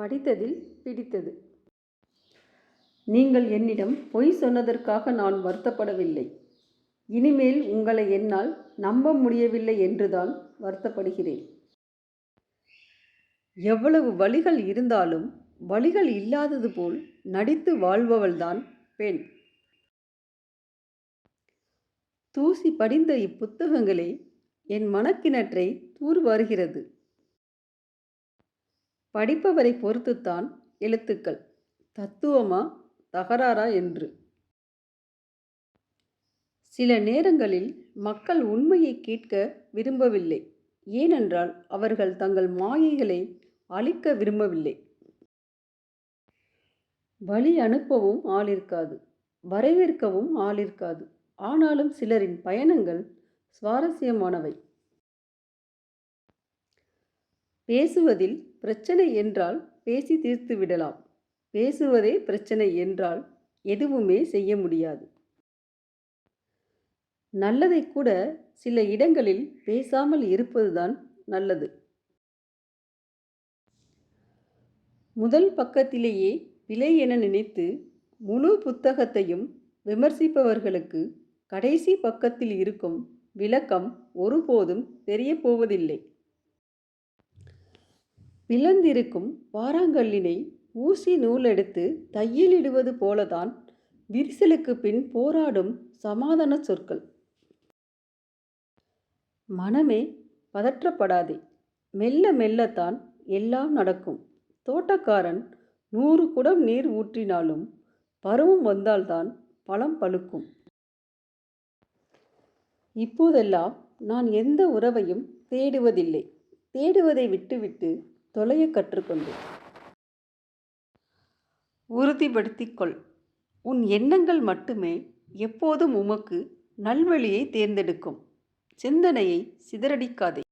படித்ததில் பிடித்தது. நீங்கள் என்னிடம் பொய் சொன்னதற்காக நான் வருத்தப்படவில்லை. இனிமேல் உங்களை என்னால் நம்ப முடியவில்லை என்றுதான் வருத்தப்படுகிறேன். எவ்வளவு வலிகள் இருந்தாலும் வலிகள் இல்லாதது போல் நடித்து வாழ்பவள்தான் பெண். தூசி படிந்த இப்புத்தகங்களே என் மனக்கிணற்றை தூர்வாருகிறது. படிப்பவரை பொறுத்துத்தான் எழுத்துக்கள் தத்துவமா தகராறா என்று. சில நேரங்களில் மக்கள் உண்மையை கேட்க விரும்பவில்லை. ஏனென்றால் அவர்கள் தங்கள் மாயைகளை அழிக்க விரும்பவில்லை. வழி அனுப்பவும் ஆள் இருக்காது, வரவேற்கவும் ஆள் இருக்காது. ஆனாலும் சிலரின் பயணங்கள் சுவாரஸ்யமானவை. பேசுவதில் பிரச்சனை என்றால் பேசி தீர்த்து விடலாம். பேசுவதே பிரச்சனை என்றால் எதுவுமே செய்ய முடியாது. நல்லதை கூட சில இடங்களில் பேசாமல் இருப்பதுதான் நல்லது. முதல் பக்கத்திலேயே பிழை என நினைத்து முழு புத்தகத்தையும் விமர்சிப்பவர்களுக்கு கடைசி பக்கத்தில் இருக்கும் விளக்கம் ஒருபோதும் தெரிய போவதில்லை. பிளந்திருக்கும் பாறாங்கல்லினை ஊசி நூலெடுத்து தையலிடுவது போலதான் விரிசலுக்கு பின் போராடும் சமாதான சொற்கள். மனமே பதற்றப்படாதே, மெல்ல மெல்லத்தான் எல்லாம் நடக்கும். தோட்டக்காரன் 100 குடம் நீர் ஊற்றினாலும் பருவம் வந்தால்தான் பழம் பழுக்கும். இப்போதெல்லாம் நான் எந்த உறவையும் தேடுவதில்லை. தேடுவதை விட்டுவிட்டு தொலைய கற்றுக்கொண்டேன். உறுதிப்படுத்திக் கொள். உன் எண்ணங்கள் மட்டுமே எப்போதும் உமக்கு நல்வழியை தேர்ந்தெடுக்கும். சிந்தனையை சிதறடிக்காதே.